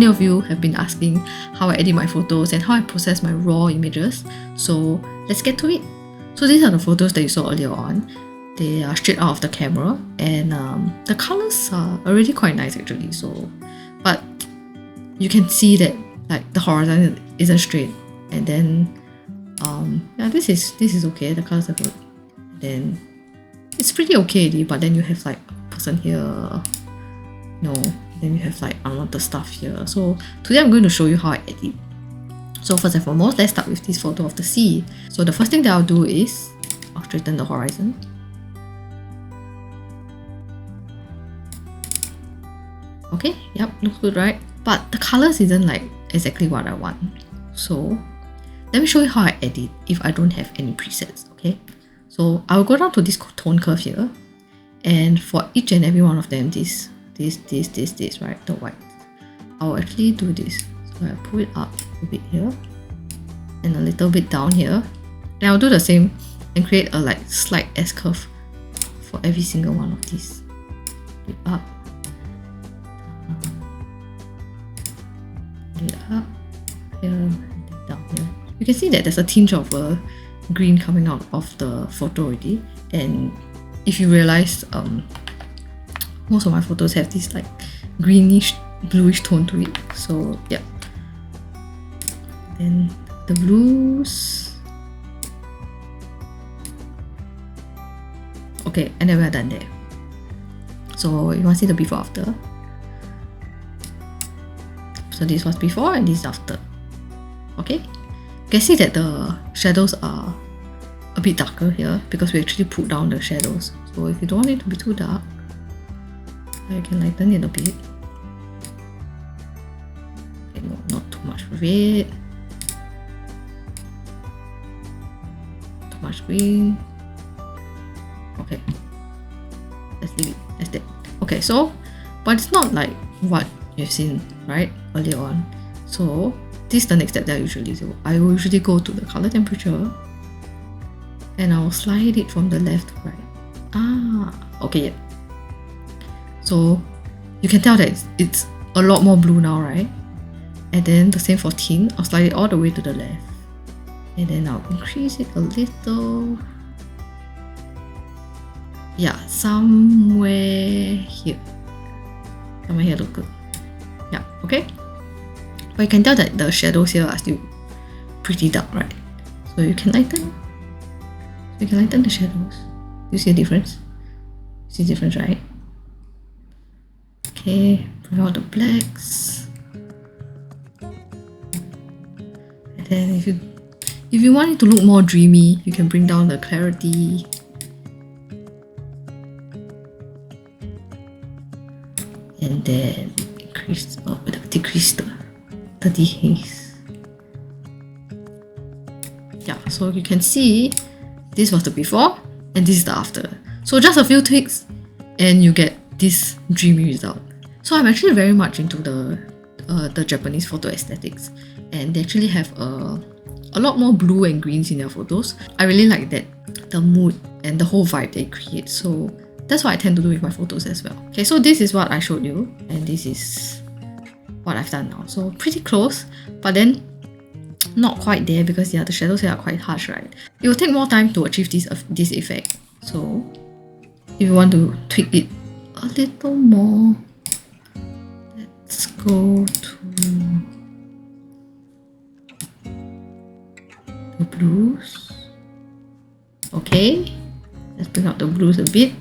many of you have been asking how I edit my photos and how I process my raw images. So let's get to it. So these are the photos that you saw earlier on. They are straight out of the camera, and the colors are already quite nice actually. So, but you can see that like the horizon isn't straight, and then yeah, this is okay. The colors are good. Then it's pretty okay already, but then you have like a person here, no, then you have like unwanted stuff here. So today I'm going to show you how I edit. So first and foremost, let's start with this photo of the sea. So the first thing that I'll do is I'll straighten the horizon. Okay, yep, looks good, right? But the colors isn't like exactly what I want. So let me show you how I edit if I don't have any presets, okay? So I'll go down to this tone curve here, and for each and every one of them, this, right, the white, I'll actually do this. So I pull it up a bit here, and a little bit down here, and I'll do the same and create a like slight S curve for every single one of these. Pull it up, up here, and then down here. You can see that there's a tinge of green coming out of the photo already, and if you realize, most of my photos have this like greenish, bluish tone to it. So yeah, then the blues. Okay, and then we're done there. So you want to see the before after. So this was before and this is after. Okay, you can see that the shadows are a bit darker here because we actually pulled down the shadows. So if you don't want it to be too dark, you can lighten it a bit. Okay, no, not too much red, too much green. Okay, let's leave it as that. Okay, so but it's not like what you've seen right earlier on. So this is the next step that I usually do. I will usually go to the color temperature and I'll slide it from the left to right. Okay, yeah. So you can tell that it's a lot more blue now, right? And then the same for tint, I'll slide it all the way to the left. And then I'll increase it a little. Yeah, somewhere here. Somewhere here look good. Yeah, okay? But you can tell that the shadows here are still pretty dark, right? So you can lighten. You can lighten the shadows. You see a difference? See the difference, right? Okay, bring out the blacks. And then if you want it to look more dreamy, you can bring down the clarity. And then decrease the dehaze. Yeah, so you can see this was the before and this is the after. So just a few tweaks and you get this dreamy result. So I'm actually very much into the Japanese photo aesthetics, and they actually have a lot more blue and greens in their photos. I really like that, the mood and the whole vibe they create. So that's what I tend to do with my photos as well. Okay, so this is what I showed you, and this is what I've done now. So pretty close, but then not quite there because yeah, the shadows here are quite harsh, right? It will take more time to achieve this effect. So if you want to tweak it a little more, let's go to the blues. Okay, let's bring out the blues a bit.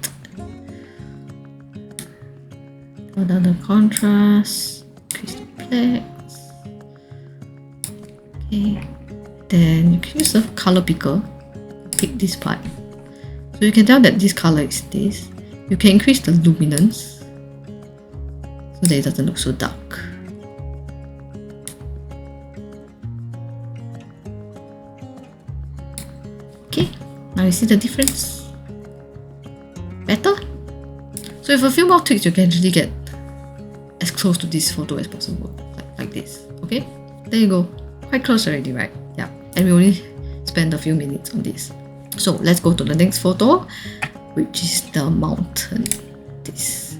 Go down the contrast, increase the blacks. Okay, then you can use the color picker, pick this part. So you can tell that this color is this. You can increase the luminance so that it doesn't look so dark. Okay, now you see the difference? Better? So with a few more tweaks, you can actually get as close to this photo as possible, like this. Okay, there you go. Quite close already, right? Yeah, and we only spent a few minutes on this. So let's go to the next photo, which is the mountain. This.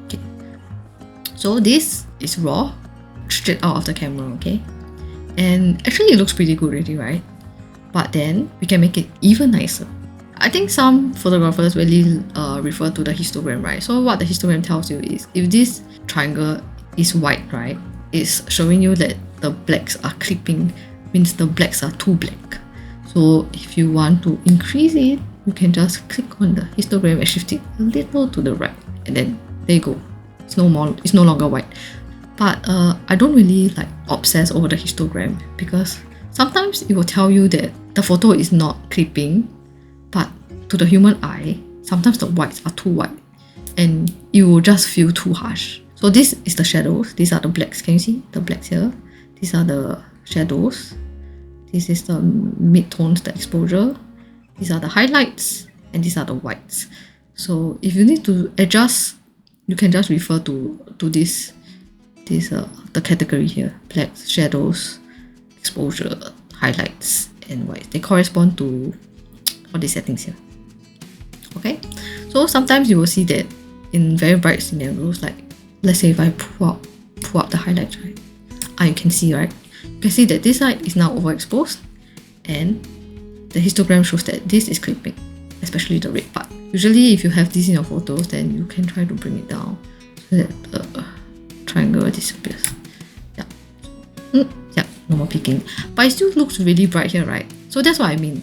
Okay. So this is raw, straight out of the camera, okay? And actually it looks pretty good already, right? But then we can make it even nicer. I think some photographers really refer to the histogram, right? So what the histogram tells you is, if this triangle is white, right, it's showing you that the blacks are clipping, means the blacks are too black. So if you want to increase it, you can just click on the histogram and shift it a little to the right, and then there you go. It's no longer white. But I don't really like obsess over the histogram, because sometimes it will tell you that the photo is not clipping, but to the human eye, sometimes the whites are too white and it will just feel too harsh. So this is the shadows. These are the blacks. Can you see the blacks here? These are the shadows. This is the mid-tones, the exposure. These are the highlights, and these are the whites. So if you need to adjust, you can just refer to this the category here: blacks, shadows, exposure, highlights, and whites. They correspond to all these settings here. Okay, so sometimes you will see that in very bright scenarios, like let's say if I pull up the highlights, right? You can see, right? You can see that this side is now overexposed, and the histogram shows that this is clipping, especially the red part. Usually if you have this in your photos, then you can try to bring it down so that the triangle disappears. Yeah, no more peeking. But it still looks really bright here, right? So that's what I mean.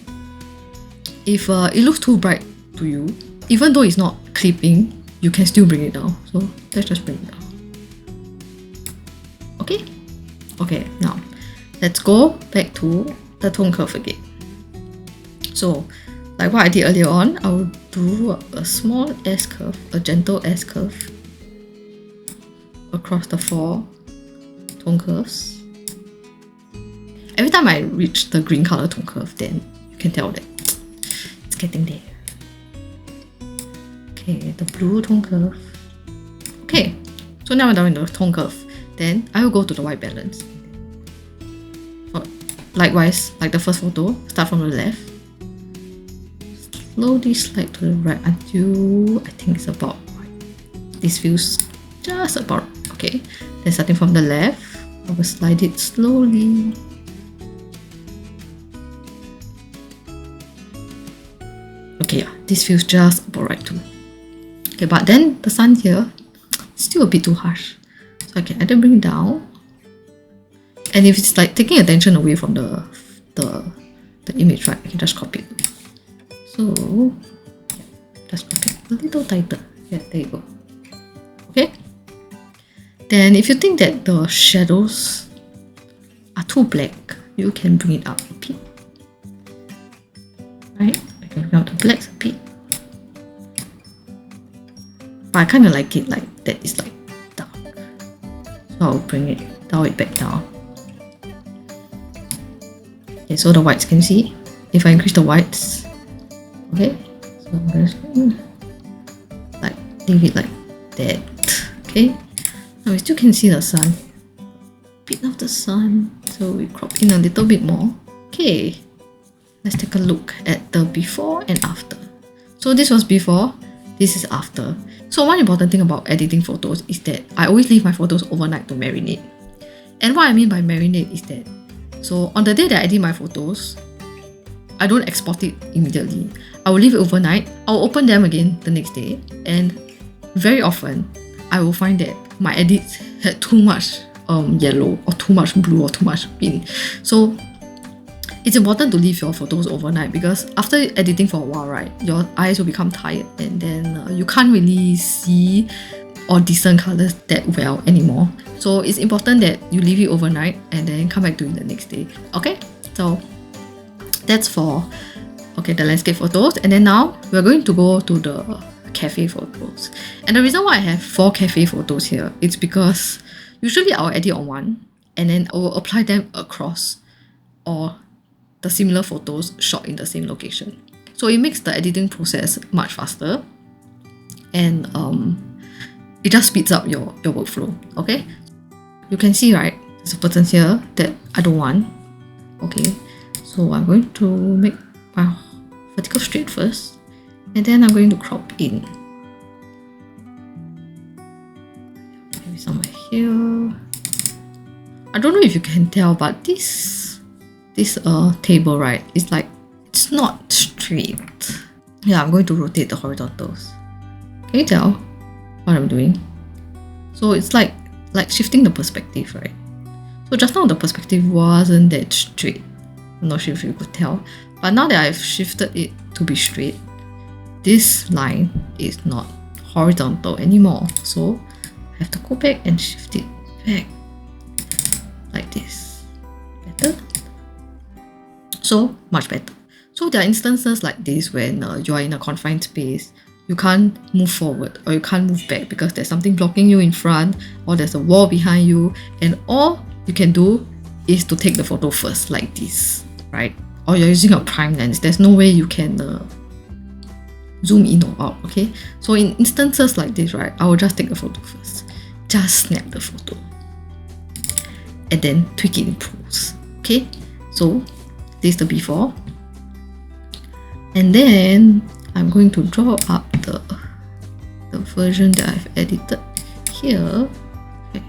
If it looks too bright to you, even though it's not clipping, you can still bring it down. So let's just bring it down. Okay, now let's go back to the tone curve again. So like what I did earlier on, I will do a small S curve, a gentle S curve across the 4 tone curves. Every time I reach the green color tone curve, then you can tell that it's getting there. Okay, the blue tone curve. Okay, so now I'm done with the tone curve. Then I will go to the white balance. Likewise, like the first photo, start from the left. Slowly slide to the right until I think it's about right. This feels just about okay. Then starting from the left, I will slide it slowly. Okay, yeah, this feels just about right too. Okay, but then the sun here, still a bit too harsh. So I can either bring it down, and if it's like taking attention away from the image, right, I can just crop it. So just crop it a little tighter. Yeah, there you go. Okay. Then if you think that the shadows are too black, you can bring it up a bit. Right? I can bring out the blacks a bit. But I kind of like it like that. It's like dark. So I'll bring it, dial it back down. Okay, so the whites, can you see? If I increase the whites, okay, so I'm gonna like leave it like that. Okay, now we still can see the sun, bit of the sun, so we crop in a little bit more. Okay, let's take a look at the before and after. So this was before, this is after. So one important thing about editing photos is that I always leave my photos overnight to marinate. And what I mean by marinate is that, so on the day that I edit my photos, I don't export it immediately. I will leave it overnight. I'll open them again the next day, and very often I will find that my edits had too much yellow or too much blue or too much green. So it's important to leave your photos overnight, because after editing for a while, right, your eyes will become tired, and then you can't really see or discern colors that well anymore. So it's important that you leave it overnight and then come back to it the next day. Okay, so that's for the landscape photos. And then now we're going to go to the cafe photos. And the reason why I have 4 cafe photos here is because usually I'll edit on one and then I will apply them across or the similar photos shot in the same location. So it makes the editing process much faster, and it just speeds up your workflow. Okay, you can see, right, there's a button here that I don't want. Okay, so I'm going to make my vertical straight first, and then I'm going to crop in. Maybe somewhere here. I don't know if you can tell, but this table, right, is like, it's not straight. Yeah, I'm going to rotate the horizontals. Can you tell what I'm doing? So it's like shifting the perspective, right? So just now the perspective wasn't that straight. I'm not sure if you could tell. But now that I've shifted it to be straight, this line is not horizontal anymore. So I have to go back and shift it back like this. Better? So much better. So there are instances like this when you are in a confined space, you can't move forward or you can't move back because there's something blocking you in front or there's a wall behind you, and all you can do is to take the photo first like this, right? Or you're using a prime lens, there's no way you can zoom in or out, okay? So in instances like this, right, I will just take the photo first. Just snap the photo and then tweak it in pose, okay? So this is the before. And then I'm going to draw up the version that I've edited here, okay,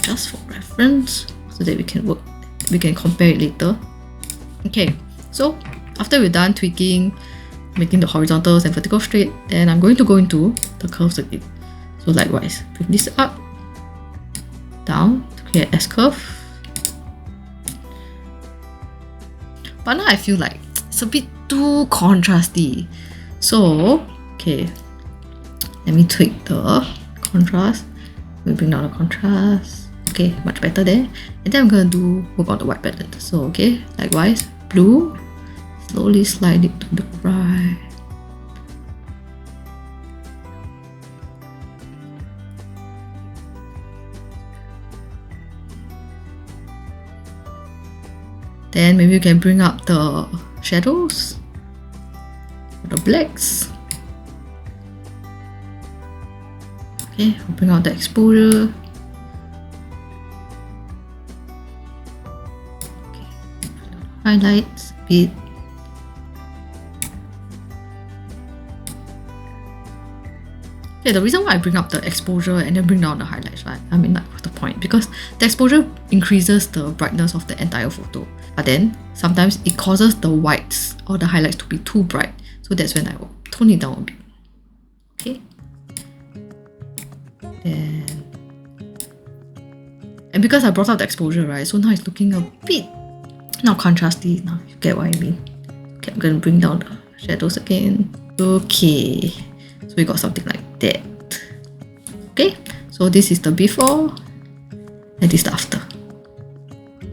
just for reference so that we can compare it later. Okay, so after we're done tweaking, making the horizontals and vertical straight, then I'm going to go into the curves again. So likewise, bring this up, down to create S curve. But now I feel like it's a bit too contrasty. So, okay, let me tweak the contrast. We'll bring down the contrast. Okay, much better there. And then I'm gonna work on the white balance. So, okay, likewise, blue, slowly slide it to the right. Then maybe you can bring up the shadows, the blacks. Okay, we'll bring out the exposure. Okay, highlights a bit. Okay, the reason why I bring up the exposure and then bring down the highlights, right? I mean, like, what's the point? Because the exposure increases the brightness of the entire photo. But then, sometimes it causes the whites or the highlights to be too bright. So that's when I will tone it down a bit. Okay? And because I brought out the exposure, right? So now it's looking a bit not contrasty. Now you get what I mean. Okay, I'm going to bring down the shadows again. Okay. So we got something like that. Okay, so this is the before and this is the after.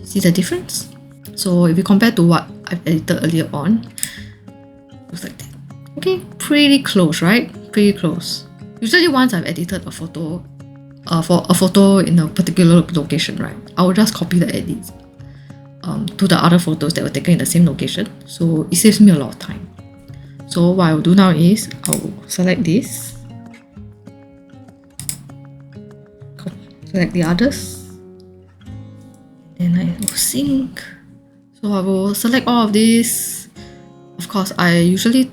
See the difference? So if you compare to what I've edited earlier on, looks like that. Okay, pretty close, right? Pretty close. Usually once I've edited a photo, for a photo in a particular location, right, I will just copy the edits to the other photos that were taken in the same location. So it saves me a lot of time. So what I will do now is I'll select this, select the others, then I will sync. So I will select all of this. Of course, I usually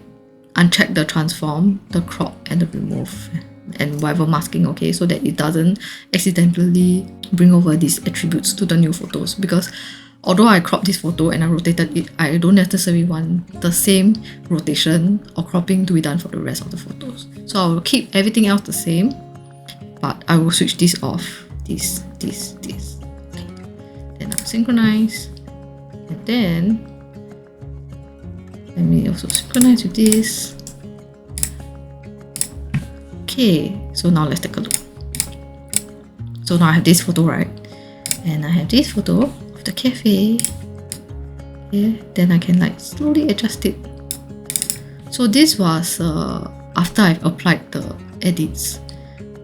uncheck the transform, the crop, and the remove, and whatever masking, okay, so that it doesn't accidentally bring over these attributes to the new photos. Because although I cropped this photo and I rotated it, I don't necessarily want the same rotation or cropping to be done for the rest of the photos. So I will keep everything else the same, but I will switch this off. This. Okay. Then I'll synchronize. And then let me also synchronize with this. Okay, so now let's take a look. So now I have this photo, right? And I have this photo of the cafe. Okay, then I can like slowly adjust it. So this was after I've applied the edits.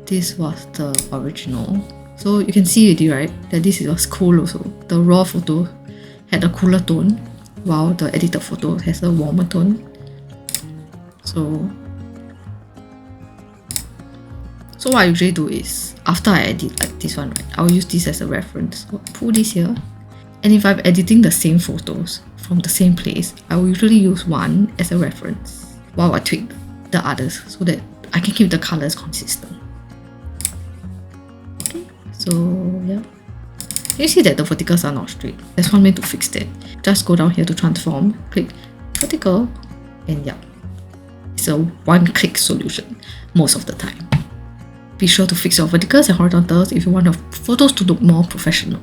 This was the original. So you can see already, right, that this was cool also. The raw photo had a cooler tone, while the edited photo has a warmer tone. So what I usually do is, after I edit like this one, right, I'll use this as a reference. So I'll pull this here. And if I'm editing the same photos from the same place, I will usually use one as a reference while I tweak the others so that I can keep the colors consistent. Okay, so yeah, you see that the verticals are not straight? There's one way to fix that. Just go down here to transform, click vertical, and yeah, it's a one-click solution most of the time. Be sure to fix your verticals and horizontals if you want your photos to look more professional.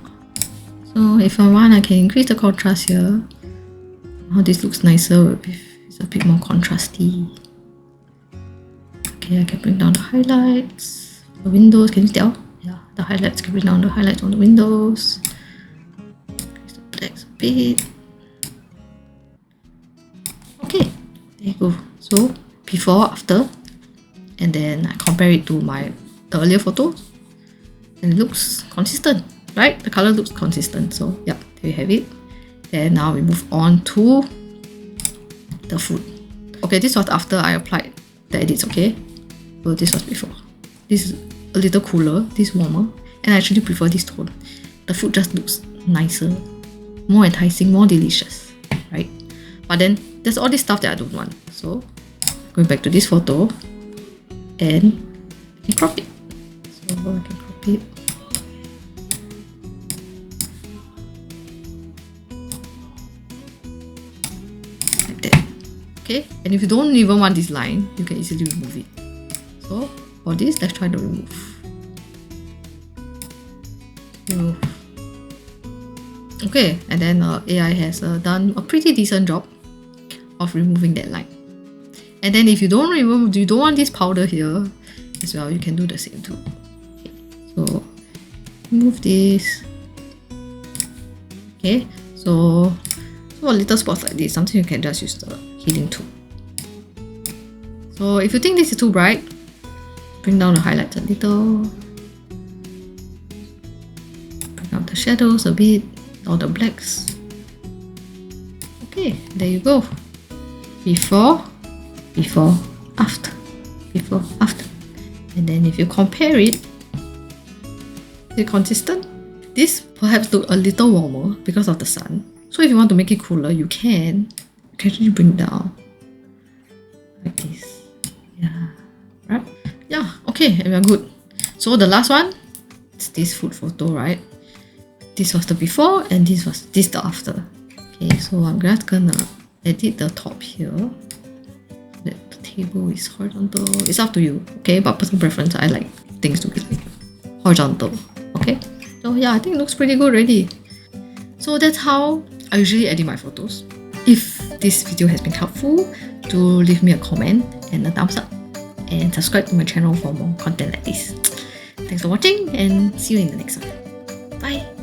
So if I want, I can increase the contrast here. Now this looks nicer if it's a bit more contrasty. Okay, I can bring down the highlights, the windows, can you tell? Yeah, the highlights, can bring down the highlights on the windows. Increase the blacks a bit. Okay, there you go. So before, after, and then I compare it to the earlier photos, and it looks consistent, right? The color looks consistent. So yeah, there you have it. Then now we move on to the food. Okay, this was after I applied the edits, okay? So this was before. This is a little cooler, this warmer, and I actually prefer this tone. The food just looks nicer, more enticing, more delicious, right? But then there's all this stuff that I don't want. So going back to this photo, and I can crop it. So I can crop it. Like that. Okay, and if you don't even want this line, you can easily remove it. So for this, let's try to remove. Okay, and then AI has done a pretty decent job of removing that line. And then if you don't want this powder here as well, you can do the same too. Okay, so remove this. Okay, so for little spots like this, sometimes you can just use the healing tool. So if you think this is too bright, bring down the highlights a little. Bring out the shadows a bit, all the blacks. Okay, there you go. Before, after, before, after. And then if you compare it, is it consistent? This perhaps look a little warmer because of the sun. So if you want to make it cooler, you can actually bring down like this. Yeah, right? Yeah, okay, and we're good. So the last one, it's this food photo, right? This was the before and this the after. Okay, so I'm just gonna edit the top here. The table is horizontal. It's up to you, okay? But personal preference, I like things to be like horizontal. Okay? So yeah, I think it looks pretty good already. So that's how I usually edit my photos. If this video has been helpful, do leave me a comment and a thumbs up. And subscribe to my channel for more content like this. Thanks for watching and see you in the next one. Bye!